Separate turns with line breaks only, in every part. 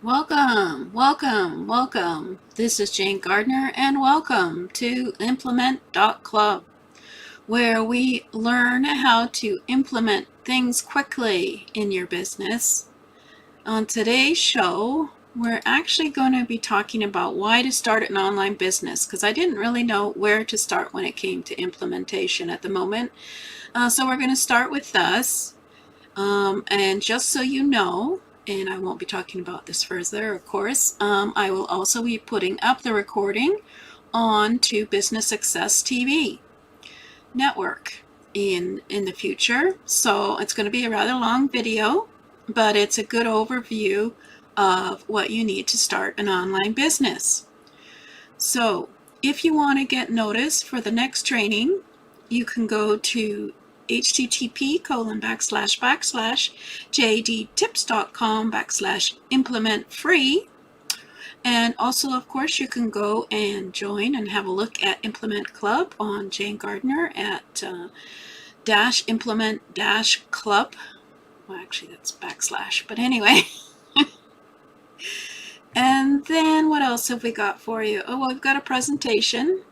Welcome, welcome, welcome. This is Jane Gardner, and welcome to Implement.Club, where we learn how to implement things quickly in your business. On today's show, we're actually going to be talking about why to start an online business, because I didn't really know where to start when it came to implementation at the moment. So we're going to start with this. And just so you know, and I won't be talking about this further, of course, I will also be putting up the recording on to Business Success TV network in the future. So it's going to be a rather long video, but it's a good overview of what you need to start an online business. So if you want to get notice for the next training, you can go to http://jdtips.com/implement-free. And also, of course, you can go and join and have a look at Implement.Club on Jane Gardner at -implement-club. Well, actually, that's backslash, but anyway. And then what else have we got for you? Oh, well, we've got a presentation.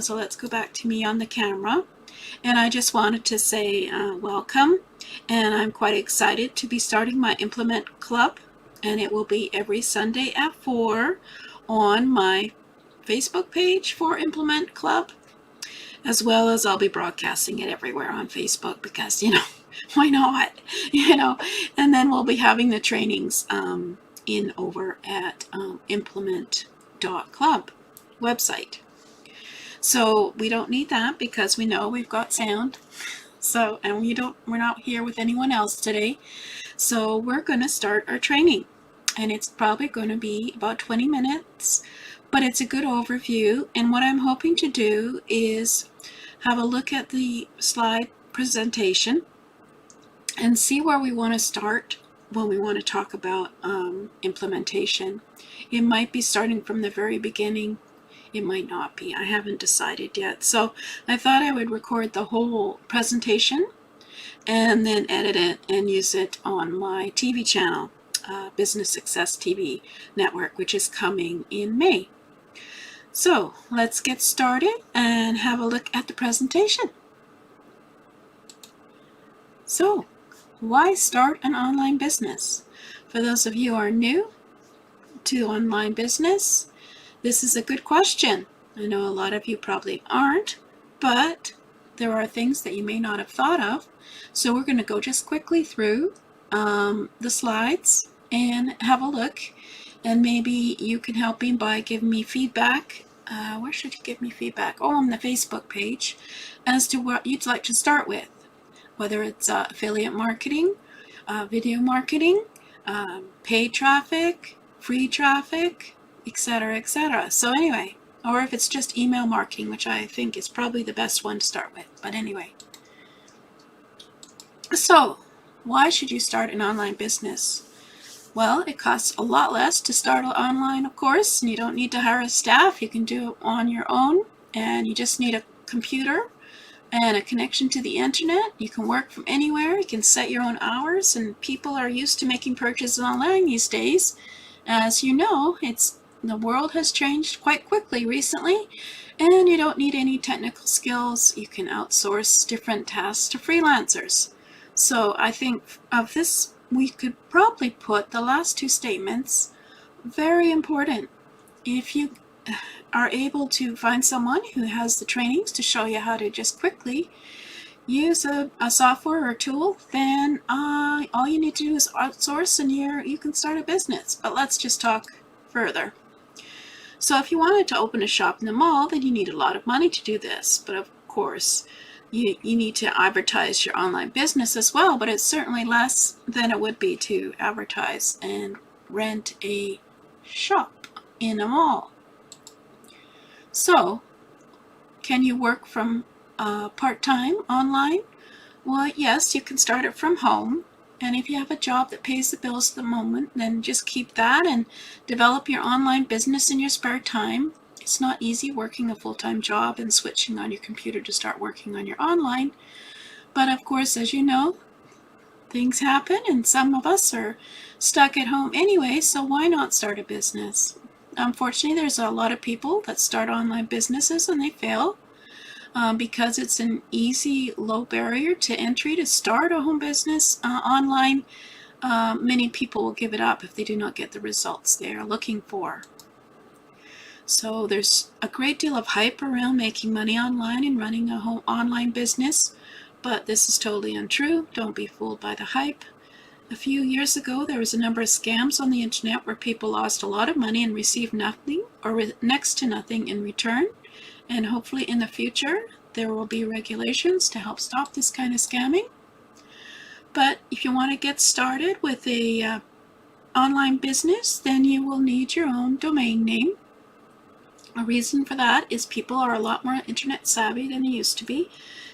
So let's go back to me on the camera. And I just wanted to say welcome. And I'm quite excited to be starting my Implement Club. And it will be every Sunday at 4 on my Facebook page for Implement Club, as well as I'll be broadcasting it everywhere on Facebook because, why not? And then we'll be having the trainings in over at Implement.Club website. So we don't need that because we know we've got sound. So, and we're not here with anyone else today. So we're going to start our training, and it's probably going to be about 20 minutes, but it's a good overview. And what I'm hoping to do is have a look at the slide presentation and see where we want to start when we want to talk about implementation. It might be starting from the very beginning. It might not be. I haven't decided yet. So I thought I would record the whole presentation and then edit it and use it on my TV channel, Business Success TV network, which is coming in May. So let's get started and have a look at the presentation. So, why start an online business? For those of you who are new to online business, this is a good question. I know a lot of you probably aren't, but there are things that you may not have thought of. So we're going to go just quickly through the slides and have a look. And maybe you can help me by giving me feedback. Where should you give me feedback? Oh, on the Facebook page, as to what you'd like to start with. Whether it's affiliate marketing, video marketing, paid traffic, free traffic, etc., etc. So anyway, or if it's just email marketing, which I think is probably the best one to start with. But anyway, so why should you start an online business? Well, it costs a lot less to start online, of course, and you don't need to hire a staff. You can do it on your own, and you just need a computer and a connection to the internet. You can work from anywhere. You can set your own hours, and people are used to making purchases online these days. As you know, the world has changed quite quickly recently, and you don't need any technical skills. You can outsource different tasks to freelancers. So I think of this, we could probably put the last two statements very important. If you are able to find someone who has the trainings to show you how to just quickly use a software or tool, then all you need to do is outsource and you can start a business. But let's just talk further. So if you wanted to open a shop in the mall, then you need a lot of money to do this. But of course, you need to advertise your online business as well, but it's certainly less than it would be to advertise and rent a shop in a mall. So, can you work from part-time online? Well, yes, you can start it from home. And if you have a job that pays the bills at the moment, then just keep that and develop your online business in your spare time. It's not easy working a full-time job and switching on your computer to start working on your online. But of course, as you know, things happen, and some of us are stuck at home anyway, so why not start a business? Unfortunately, there's a lot of people that start online businesses and they fail because it's an easy, low barrier to entry to start a home business online. Many people will give it up if they do not get the results they are looking for. So there's a great deal of hype around making money online and running a home online business, but this is totally untrue. Don't be fooled by the hype. A few years ago, there was a number of scams on the internet where people lost a lot of money and received nothing or next to nothing in return. And hopefully in the future, there will be regulations to help stop this kind of scamming. But if you want to get started with a online business, then you will need your own domain name. A reason for that is people are a lot more internet savvy than they used to be.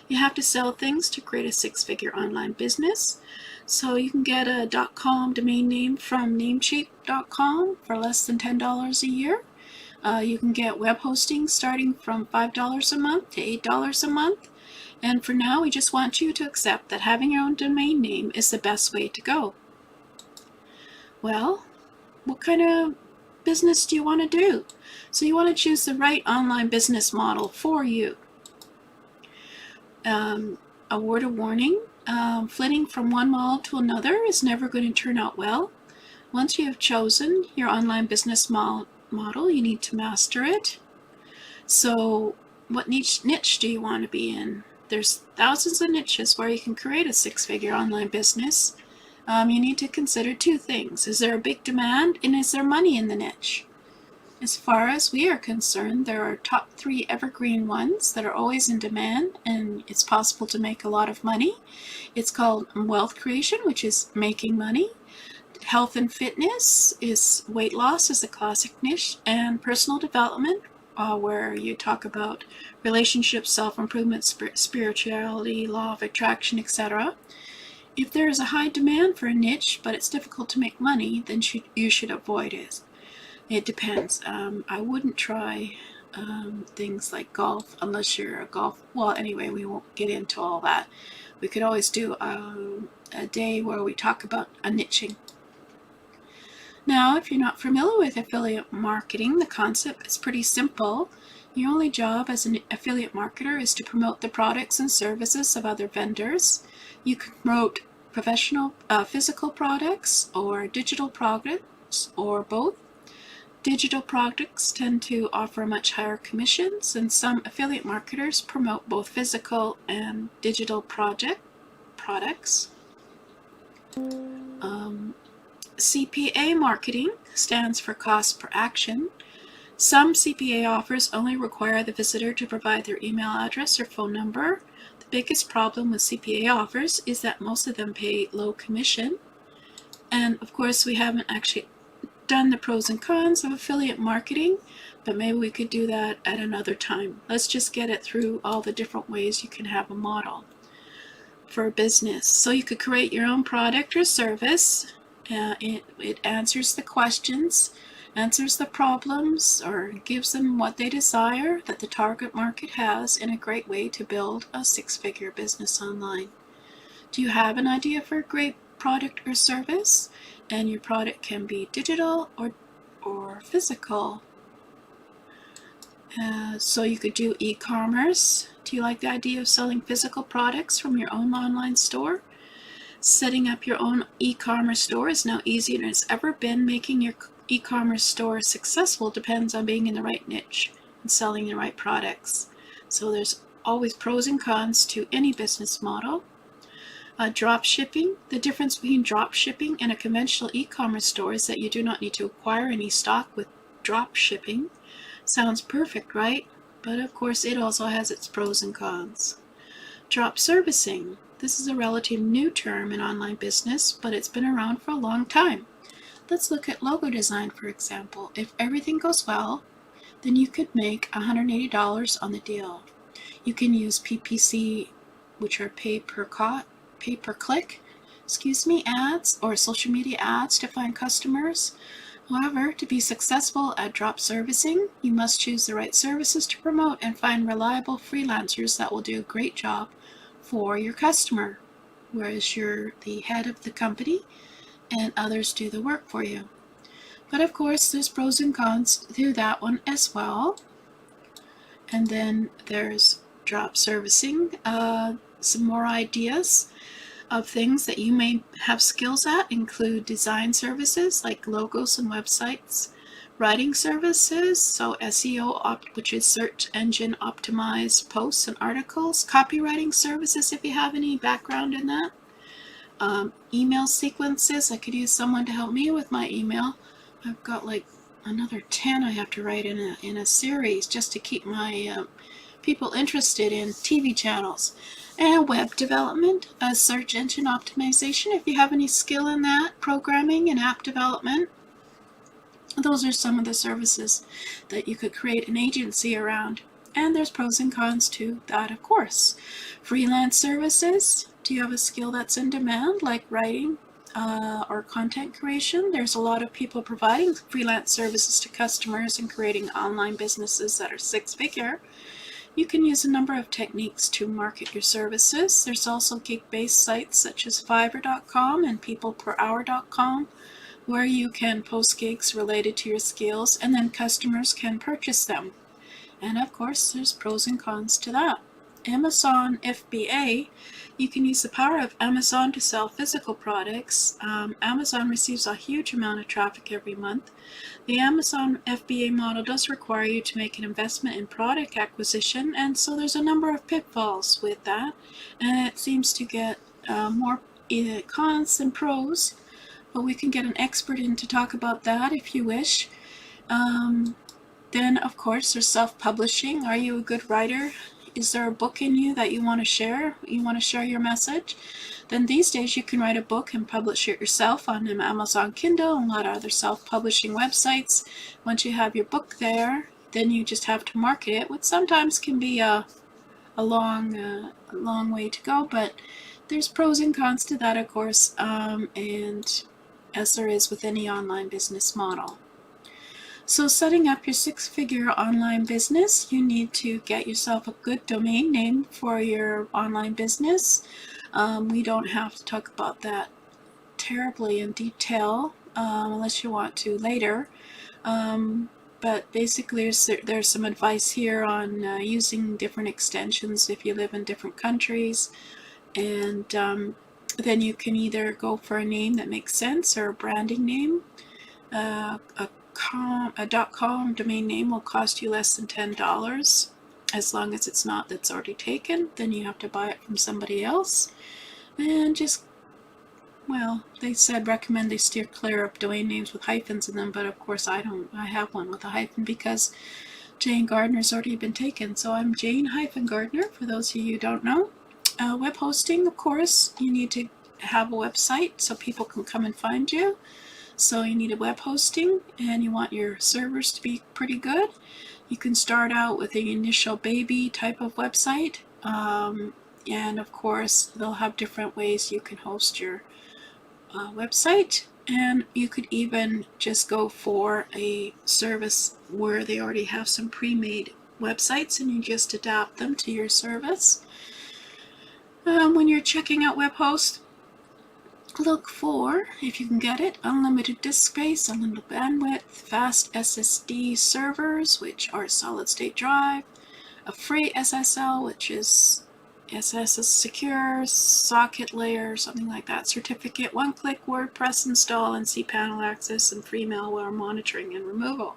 You have to sell things to create a six-figure online business. So you can get a .com domain name from Namecheap.com for less than $10 a year. You can get web hosting starting from $5 a month to $8 a month. And for now, we just want you to accept that having your own domain name is the best way to go. Well, what kind of business do you want to do? So you want to choose the right online business model for you. A word of warning, flitting from one model to another is never going to turn out well. Once you have chosen your online business model, you need to master it. So what niche do you want to be in? There's thousands of niches where you can create a six-figure online business. You need to consider two things. Is there a big demand, and is there money in the niche? As far as we are concerned, there are top 3 evergreen ones that are always in demand, and it's possible to make a lot of money. It's called wealth creation, which is making money. Health and fitness is weight loss is a classic niche, and personal development, where you talk about relationships, self-improvement, spirituality, law of attraction, etc. If there is a high demand for a niche, but it's difficult to make money, then you should avoid it. It depends. I wouldn't try things like golf unless you're a golf. Well, anyway, we won't get into all that. We could always do a day where we talk about a niching. Now, if you're not familiar with affiliate marketing, the concept is pretty simple. Your only job as an affiliate marketer is to promote the products and services of other vendors. You can promote professional physical products or digital products or both. Digital products tend to offer much higher commissions, and some affiliate marketers promote both physical and digital products. CPA marketing stands for cost per action. Some CPA offers only require the visitor to provide their email address or phone number. The biggest problem with CPA offers is that most of them pay low commission. And of course, we haven't actually done the pros and cons of affiliate marketing, but maybe we could do that at another time. Let's just get it through all the different ways you can have a model for a business. So you could create your own product or service. It answers the questions, answers the problems, or gives them what they desire that the target market has in a great way to build a six-figure business online. Do you have an idea for a great product or service? And your product can be digital or physical. So you could do e-commerce. Do you like the idea of selling physical products from your own online store? Setting up your own e-commerce store is now easier than it's ever been. Making your e-commerce store successful depends on being in the right niche and selling the right products. So there's always pros and cons to any business model. Drop shipping. The difference between drop shipping and a conventional e-commerce store is that you do not need to acquire any stock with drop shipping. Sounds perfect, right? But of course it also has its pros and cons. Drop servicing. This is a relatively new term in online business, but it's been around for a long time. Let's look at logo design, for example. If everything goes well, then you could make $180 on the deal. You can use PPC, which are pay per click, ads or social media ads to find customers. However, to be successful at drop servicing, you must choose the right services to promote and find reliable freelancers that will do a great job for your customer. whereas you're the head of the company and others do the work for you. But of course, there's pros and cons to that one as well. And then there's drop servicing, some more ideas of things that you may have skills at include design services like logos and websites, writing services, so SEO, which is search engine optimized posts and articles, copywriting services if you have any background in that, email sequences. I could use someone to help me with my email. I've got like another 10 I have to write in a series just to keep my people interested in TV channels. And web development, search engine optimization, if you have any skill in that, programming and app development. Those are some of the services that you could create an agency around. And there's pros and cons to that, of course. Freelance services, do you have a skill that's in demand, like writing or content creation? There's a lot of people providing freelance services to customers and creating online businesses that are six-figure. You can use a number of techniques to market your services. There's also gig-based sites such as Fiverr.com and PeoplePerHour.com, where you can post gigs related to your skills and then customers can purchase them. And of course, there's pros and cons to that. Amazon FBA, you can use the power of Amazon to sell physical products. Amazon receives a huge amount of traffic every month. The Amazon FBA model does require you to make an investment in product acquisition, and so there's a number of pitfalls with that, and it seems to get more cons than pros, but we can get an expert in to talk about that if you wish. Then, of course, there's self-publishing. Are you a good writer? Is there a book in you that you want to share? You want to share your message? Then these days you can write a book and publish it yourself on Amazon Kindle and a lot of other self-publishing websites. Once you have your book there, then you just have to market it, which sometimes can be a long way to go, but there's pros and cons to that, of course, and as there is with any online business model. So setting up your six-figure online business, you need to get yourself a good domain name for your online business. We don't have to talk about that terribly in detail unless you want to later. But basically there's some advice here on using different extensions if you live in different countries. And then you can either go for a name that makes sense or a branding name. A .com domain name will cost you less than $10 as long as it's not that's already taken. Then you have to buy it from somebody else. And just, well, they said recommend they steer clear of domain names with hyphens in them, but of course I have one with a hyphen because Jane Gardner's already been taken. So I'm Jane-Gardner, for those of you who don't know. Web hosting, of course, you need to have a website so people can come and find you. So you need a web hosting and you want your servers to be pretty good. You can start out with an initial baby type of website. And of course, they'll have different ways you can host your website. And you could even just go for a service where they already have some pre-made websites and you just adapt them to your service. When you're checking out web hosts, look for, if you can get it, unlimited disk space, unlimited bandwidth, fast SSD servers, which are solid state drive, a free SSL, which is SS secure, socket layer, something like that, certificate, one-click WordPress install, and cPanel access, and free malware monitoring and removal.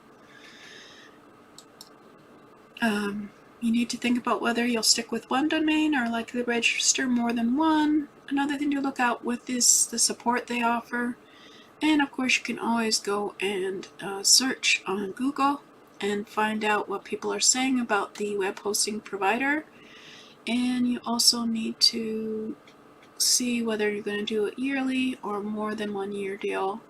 You need to think about whether you'll stick with one domain or likely register more than one. Another thing to look out with is the support they offer. And of course, you can always go and search on Google and find out what people are saying about the web hosting provider. And you also need to see whether you're going to do it yearly or more than 1 year deal.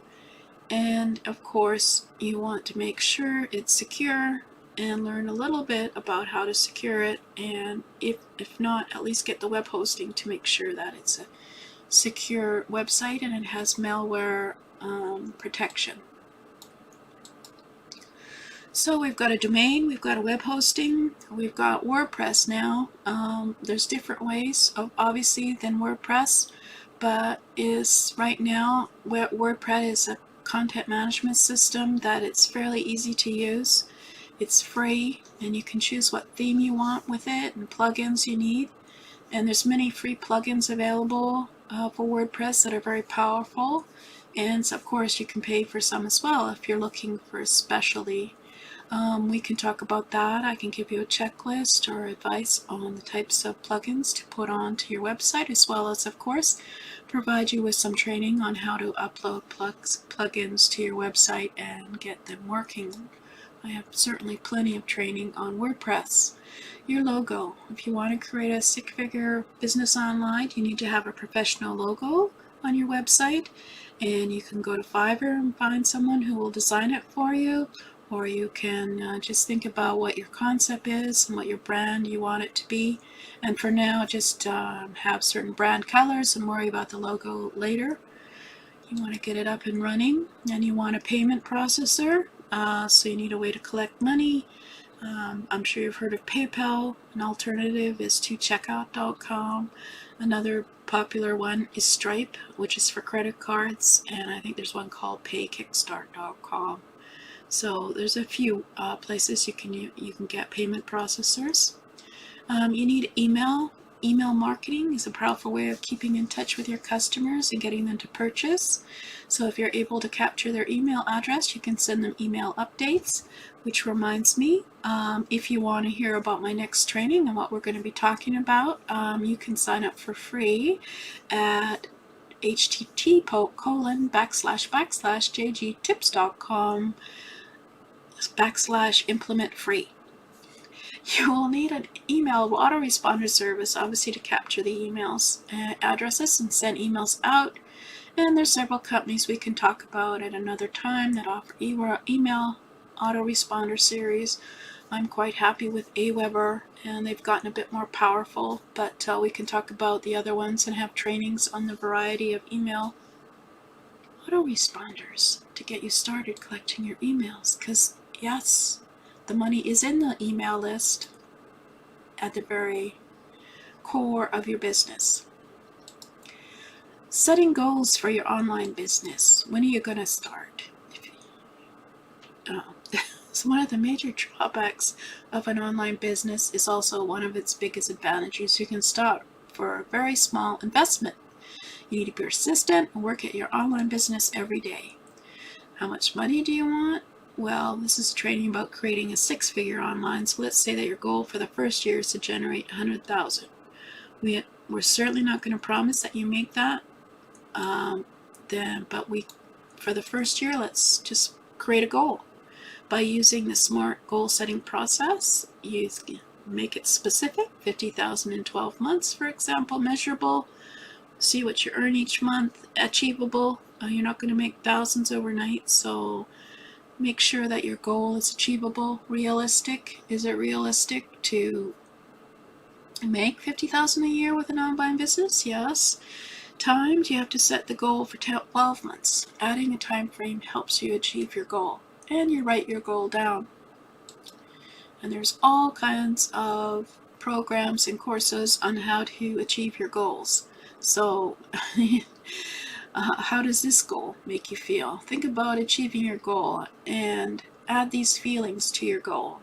And of course, you want to make sure it's secure and learn a little bit about how to secure it, and if not, at least get the web hosting to make sure that it's a secure website and it has malware protection. So we've got a domain, we've got a web hosting, we've got WordPress now. There's different ways, obviously, than WordPress, but is right now WordPress is a content management system that it's fairly easy to use. It's free, and you can choose what theme you want with it and plugins you need. And there's many free plugins available for WordPress that are very powerful. And so of course, you can pay for some as well if you're looking for a specialty. We can talk about that. I can give you a checklist or advice on the types of plugins to put onto your website, as well as, of course, provide you with some training on how to upload plugins to your website and get them working. I have certainly plenty of training on WordPress. Your logo. If you want to create a six-figure business online, you need to have a professional logo on your website, and you can go to Fiverr and find someone who will design it for you, or you can just think about what your concept is and what your brand you want it to be. And for now, just have certain brand colors and worry about the logo later. You want to get it up and running, and you want a payment processor, so you need a way to collect money. I'm sure you've heard of PayPal. An alternative is to checkout.com. Another popular one is Stripe, which is for credit cards, and I think there's one called paykickstart.com. So there's a few places you can get payment processors. You need email. Email marketing is a powerful way of keeping in touch with your customers and getting them to purchase. So if you're able to capture their email address, you can send them email updates. Which reminds me, if you want to hear about my next training and what we're going to be talking about, you can sign up for free at http://jgtips.com/implement-free. You will need an email autoresponder service, obviously, to capture the emails addresses and send emails out. And there's several companies we can talk about at another time that offer email autoresponder series. I'm quite happy with Aweber, and they've gotten a bit more powerful, but we can talk about the other ones and have trainings on the variety of email autoresponders to get you started collecting your emails. Because yes, the money is in the email list at the very core of your business. Setting goals for your online business. When are you going to start? So one of the major drawbacks of an online business is also one of its biggest advantages. You can start for a very small investment. You need to be persistent and work at your online business every day. How much money do you want? Well, this is training about creating a six-figure online. So let's say that your goal for the first year is to generate $100,000. We're certainly not going to promise that you make that. For the first year, let's just create a goal. By using the SMART goal setting process, you make it specific, 50,000 in 12 months, for example, measurable. See what you earn each month, achievable. You're not going to make thousands overnight, so make sure that your goal is achievable, realistic. Is it realistic to make 50,000 a year with an online business? Yes. Timed, you have to set the goal for 12 months. Adding a time frame helps you achieve your goal, and you write your goal down. And there's all kinds of programs and courses on how to achieve your goals. So how does this goal make you feel? Think about achieving your goal and add these feelings to your goal.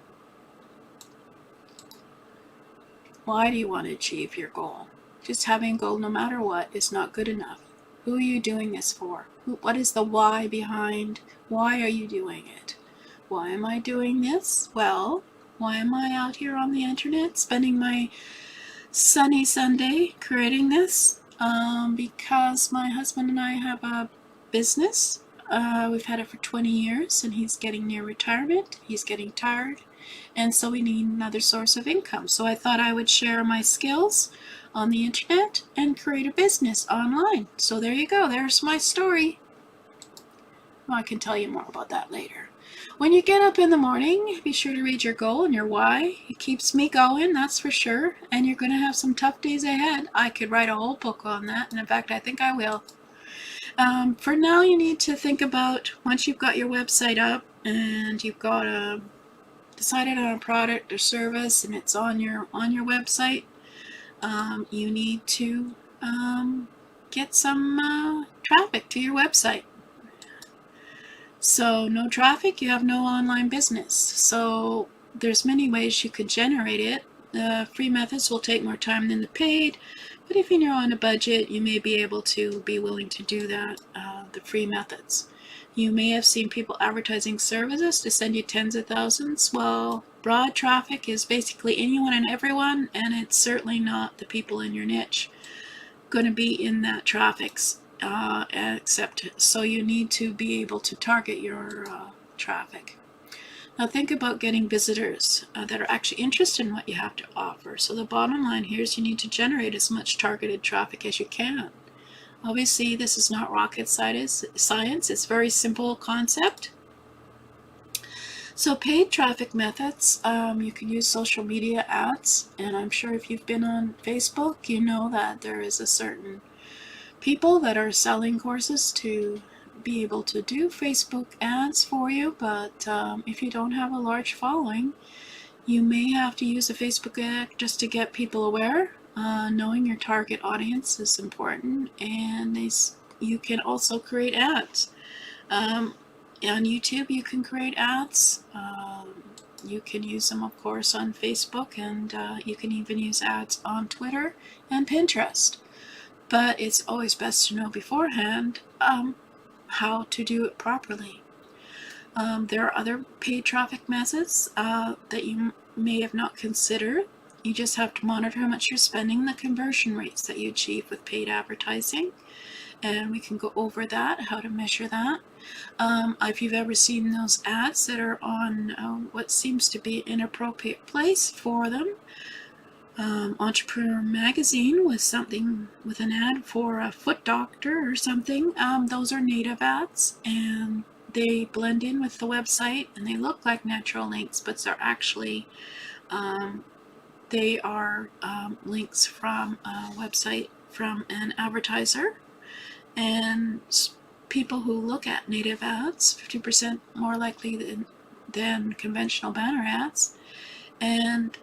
Why do you want to achieve your goal? Just having a goal no matter what is not good enough. Who are you doing this for? What is the why behind why are you doing it? Why am I doing this? Well, why am I out here on the internet spending my sunny Sunday creating this? Because my husband and I have a business. We've had it for 20 years, and he's getting near retirement. He's getting tired, and so we need another source of income. So I thought I would share my skills on the internet and create a business online. So there you go. There's my story. Well, I can tell you more about that later. When you get up in the morning, be sure to read your goal and your why. It keeps me going, that's for sure. And you're going to have some tough days ahead. I could write a whole book on that, and in fact, I think I will. For now, you need to think about, once you've got your website up and you've got a decided on a product or service and it's on your website, you need to get some traffic to your website. So no traffic, you have no online business. So there's many ways you could generate it. The free methods will take more time than the paid, but if you're on a budget, you may be able to be willing to do that, the free methods. You may have seen people advertising services to send you tens of thousands. Well, broad traffic is basically anyone and everyone, and it's certainly not the people in your niche going to be in that traffic, except so you need to be able to target your traffic. Now think about getting visitors that are actually interested in what you have to offer. So the bottom line here is you need to generate as much targeted traffic as you can. Obviously, this is not rocket science. It's a very simple concept. So paid traffic methods, you can use social media ads, and I'm sure if you've been on Facebook, you know that there is a certain people that are selling courses to be able to do Facebook ads for you, but if you don't have a large following, you may have to use a Facebook ad just to get people aware. Knowing your target audience is important, and you can also create ads. On YouTube, you can create ads. You can use them, of course, on Facebook, and you can even use ads on Twitter and Pinterest. But it's always best to know beforehand how to do it properly. There are other paid traffic methods that you may have not considered. You just have to monitor how much you're spending, the conversion rates that you achieve with paid advertising, and we can go over that, how to measure that. If you've ever seen those ads that are on what seems to be an inappropriate place for them, Entrepreneur Magazine with an ad for a foot doctor or something, those are native ads, and they blend in with the website and they look like natural links, but they're actually links from a website from an advertiser. And people who look at native ads, 50% more likely than conventional banner ads, and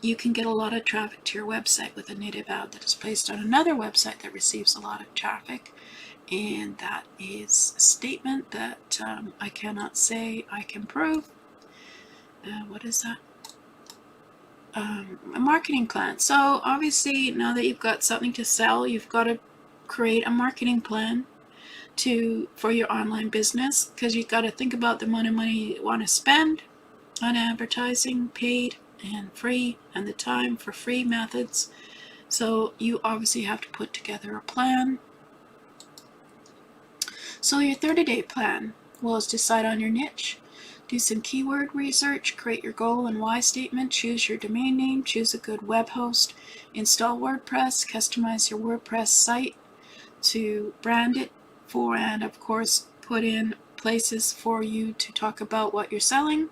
you can get a lot of traffic to your website with a native ad that is placed on another website that receives a lot of traffic. And that is a statement that I cannot say I can prove. What is that? A marketing plan. So obviously, now that you've got something to sell, you've got to create a marketing plan for your online business, because you've got to think about the amount of money you want to spend on advertising, paid and free, and the time for free methods. So you obviously have to put together a plan. So your 30-day plan is decide on your niche, do some keyword research, create your goal and why statement, choose your domain name, choose a good web host, install WordPress, customize your WordPress site to brand it for, and of course put in places for you to talk about what you're selling.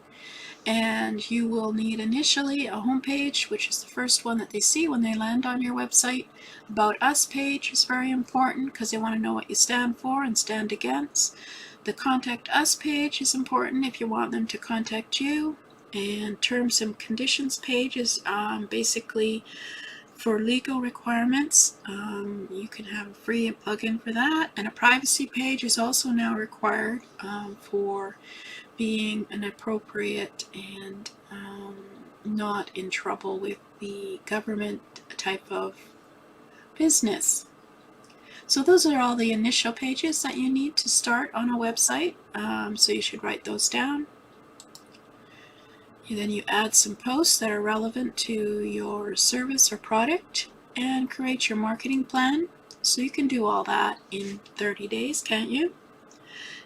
And you will need initially a home page, which is the first one that they see when they land on your website. About Us page is very important because they want to know what you stand for and stand against. The Contact Us page is important if you want them to contact you. And Terms and Conditions page is basically for legal requirements. You can have a free plugin for that. And a privacy page is also now required for being an appropriate and not in trouble with the government type of business. So those are all the initial pages that you need to start on a website. So you should write those down. And then you add some posts that are relevant to your service or product and create your marketing plan. So you can do all that in 30 days, can't you?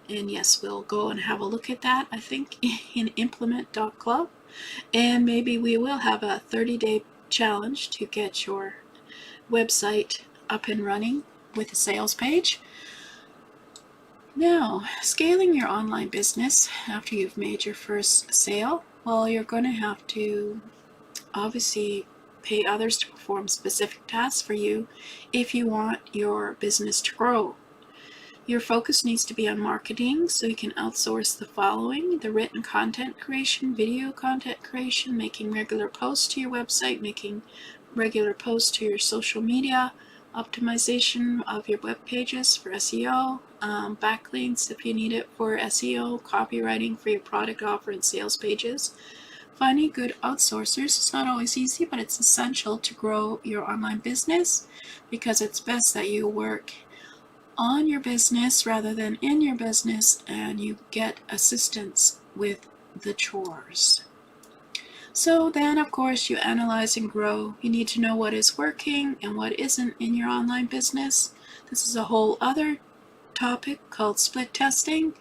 And yes, we'll go and have a look at that, I think, in Implement.Club. And maybe we will have a 30-day challenge to get your website up and running with a sales page. Now, scaling your online business after you've made your first sale, well, you're going to have to obviously pay others to perform specific tasks for you if you want your business to grow. Your focus needs to be on marketing, so you can outsource the following: the written content creation, video content creation, making regular posts to your website, making regular posts to your social media, optimization of your web pages for SEO, backlinks if you need it for SEO, copywriting for your product offer and sales pages. Finding good outsourcers is not always easy, but it's essential to grow your online business, because it's best that you work on your business rather than in your business, and you get assistance with the chores. So then, of course, you analyze and grow. You need to know what is working and what isn't in your online business. This is a whole other topic called split testing.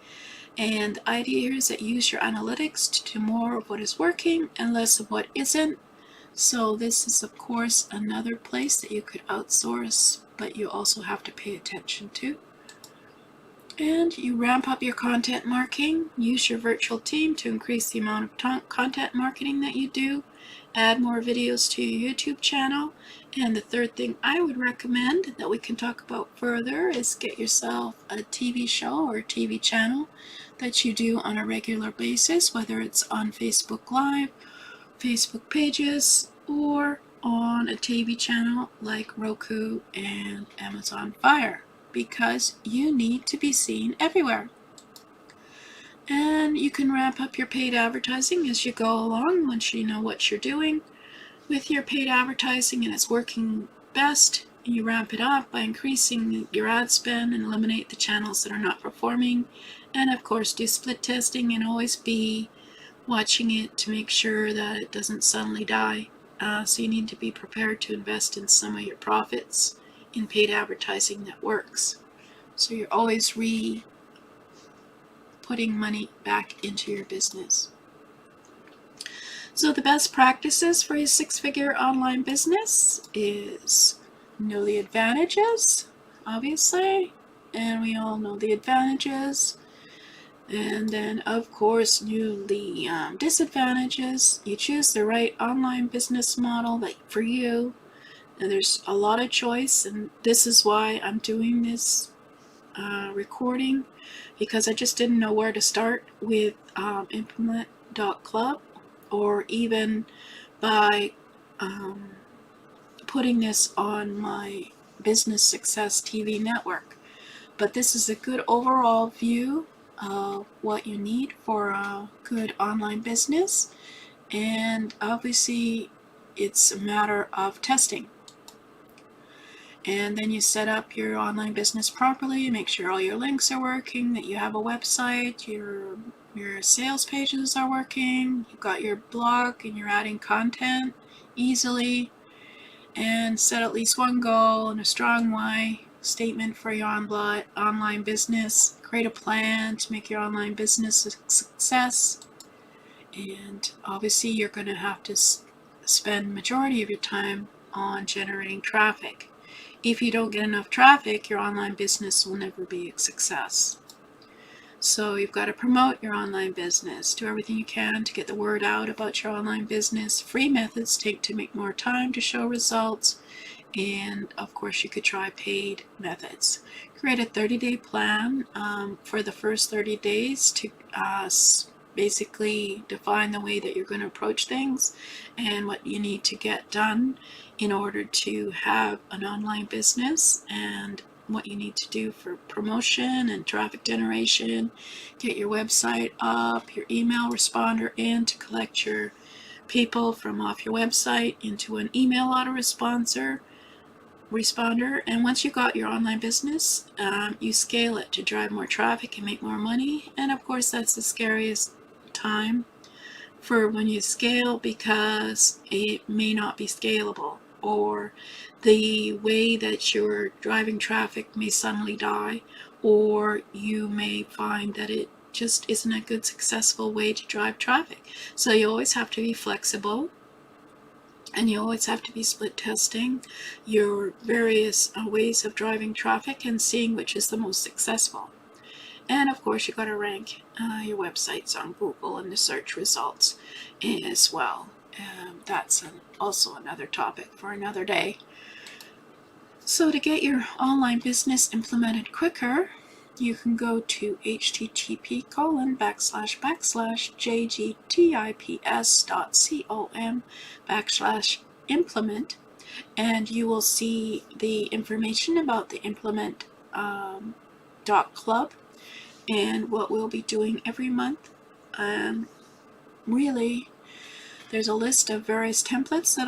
And the idea here is that you use your analytics to do more of what is working and less of what isn't. So this is, of course, another place that you could outsource, but you also have to pay attention to. And you ramp up your content marketing. Use your virtual team to increase the amount of content marketing that you do. Add more videos to your YouTube channel. And the third thing I would recommend that we can talk about further is get yourself a TV show or a TV channel that you do on a regular basis, whether it's on Facebook Live, Facebook pages, or on a TV channel like Roku and Amazon Fire, because you need to be seen everywhere. And you can ramp up your paid advertising as you go along once you know what you're doing with your paid advertising and it's working best. You ramp it up by increasing your ad spend and eliminate the channels that are not performing. And of course, do split testing and always be watching it to make sure that it doesn't suddenly die. So you need to be prepared to invest in some of your profits in paid advertising that works. So you're always putting money back into your business. So the best practices for a six-figure online business is know the advantages, obviously, and we all know the advantages. And then, of course, know the disadvantages. You choose the right online business model that for you. And there's a lot of choice, and this is why I'm doing this recording, because I just didn't know where to start with Implement.Club, or even by putting this on my Business Success TV network. But this is a good overall view of what you need for a good online business, and obviously it's a matter of testing. And then you set up your online business properly, make sure all your links are working, that you have a website, your sales pages are working, you've got your blog and you're adding content easily, and set at least one goal and a strong why statement for your online business. Create a plan to make your online business a success. And obviously you're going to have to spend majority of your time on generating traffic. If you don't get enough traffic, your online business will never be a success. So you've got to promote your online business. Do everything you can to get the word out about your online business. Free methods take to make more time to show results. And of course, you could try paid methods. Create a 30-day plan for the first 30 days to basically define the way that you're going to approach things and what you need to get done in order to have an online business, and what you need to do for promotion and traffic generation, get your website up, your email responder in to collect your people from off your website into an email autoresponder. And once you got your online business, you scale it to drive more traffic and make more money. And of course, that's the scariest time for when you scale, because it may not be scalable, or the way that you're driving traffic may suddenly die, or you may find that it just isn't a good successful way to drive traffic. So you always have to be flexible, and you always have to be split testing your various ways of driving traffic and seeing which is the most successful. And of course, you've got to rank your websites on Google and the search results as well. That's also another topic for another day. So to get your online business implemented quicker, you can go to http://jgtips.com/implement, and you will see the information about the Implement.Club and what we'll be doing every month. Really, there's a list of various templates that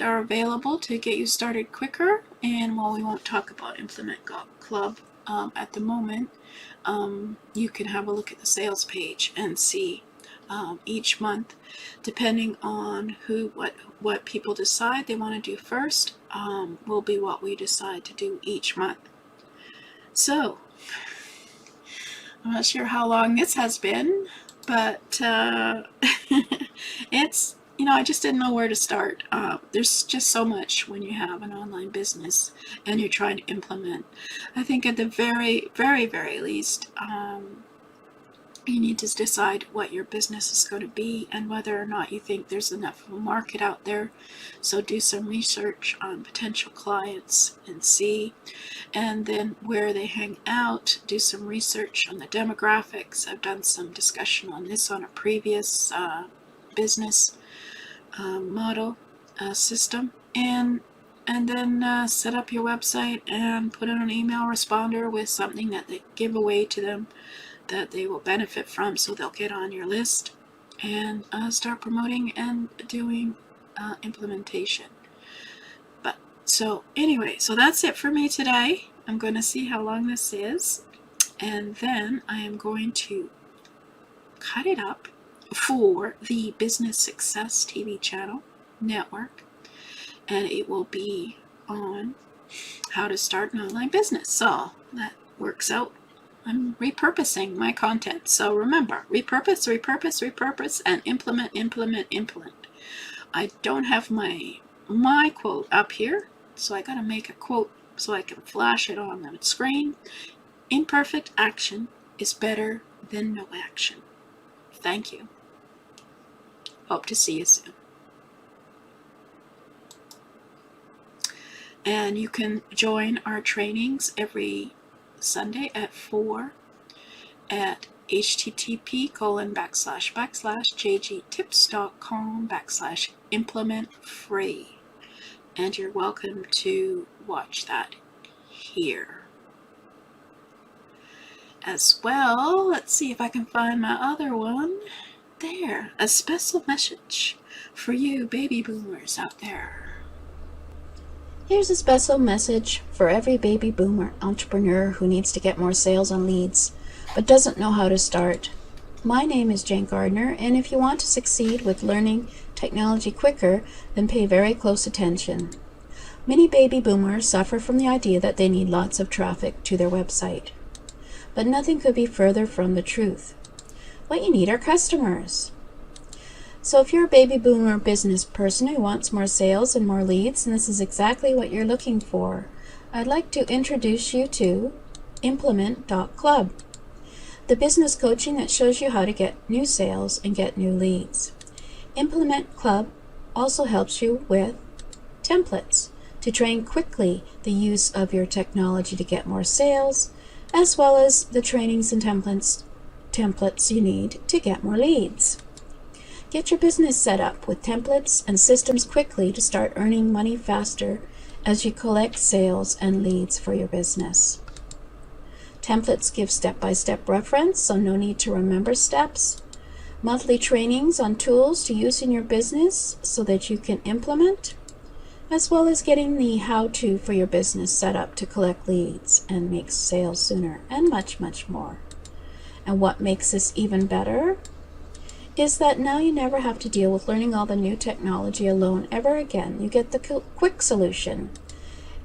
are available to get you started quicker. And while we won't talk about Implement.Club at the moment, you can have a look at the sales page and see each month, depending on what people decide they want to do first, will be what we decide to do each month. So I'm not sure how long this has been, but it's, I just didn't know where to start. There's just so much when you have an online business and you're trying to implement. I think at the very, very, very least, you need to decide what your business is going to be and whether or not you think there's enough of a market out there. So do some research on potential clients and see, and then where they hang out, do some research on the demographics. I've done some discussion on this on a previous business model system, and then set up your website and put in an email responder with something that they give away to them that they will benefit from, so they'll get on your list, and start promoting and doing implementation. But so anyway, so that's it for me today. I'm going to see how long this is, and then I am going to cut it up for the Business Success TV channel network, and it will be on how to start an online business. So that works out. I'm repurposing my content. So remember, repurpose, and implement. I don't have my quote up here, so I gotta make a quote so I can flash it on the screen. Imperfect action is better than no action. Thank you. Hope to see you soon. And you can join our trainings every Sunday at 4 at http://jgtips.com/implement-free, and you're welcome to watch that here as well. Let's see if I can find my other one. There, a special message for you baby boomers out there.
Here's a special message for every baby boomer entrepreneur who needs to get more sales and leads, but doesn't know how to start. My name is Jane Gardner, and if you want to succeed with learning technology quicker, then pay very close attention. Many baby boomers suffer from the idea that they need lots of traffic to their website. But nothing could be further from the truth. What you need are customers. So if you're a baby boomer business person who wants more sales and more leads, and this is exactly what you're looking for, I'd like to introduce you to Implement.Club, the business coaching that shows you how to get new sales and get new leads. Implement.Club also helps you with templates to train quickly the use of your technology to get more sales, as well as the trainings and templates you need to get more leads. Get your business set up with templates and systems quickly to start earning money faster as you collect sales and leads for your business. Templates give step-by-step reference, so no need to remember steps. Monthly trainings on tools to use in your business so that you can implement, as well as getting the how-to for your business set up to collect leads and make sales sooner, and much, much more. And what makes this even better is that now you never have to deal with learning all the new technology alone ever again. You get the quick solution.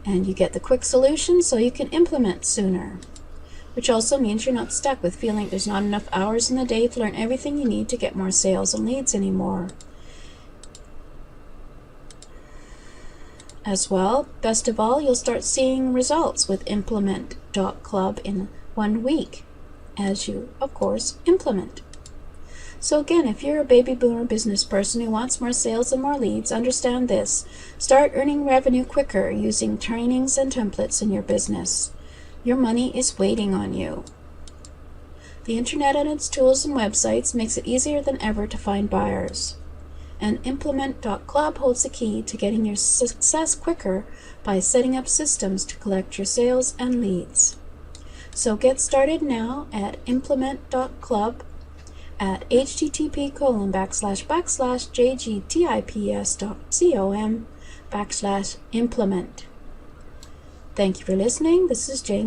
And you get the quick solution so you can implement sooner, which also means you're not stuck with feeling there's not enough hours in the day to learn everything you need to get more sales and leads anymore. As well, best of all, you'll start seeing results with Implement.Club in 1 week, as you, of course, implement. So again, if you're a baby boomer business person who wants more sales and more leads, understand this. Start earning revenue quicker using trainings and templates in your business. Your money is waiting on you. The internet and its tools and websites makes it easier than ever to find buyers. And Implement.Club holds the key to getting your success quicker by setting up systems to collect your sales and leads. So get started now at Implement.Club at http://jgtips.com/implement. Thank you for listening. This is Jane.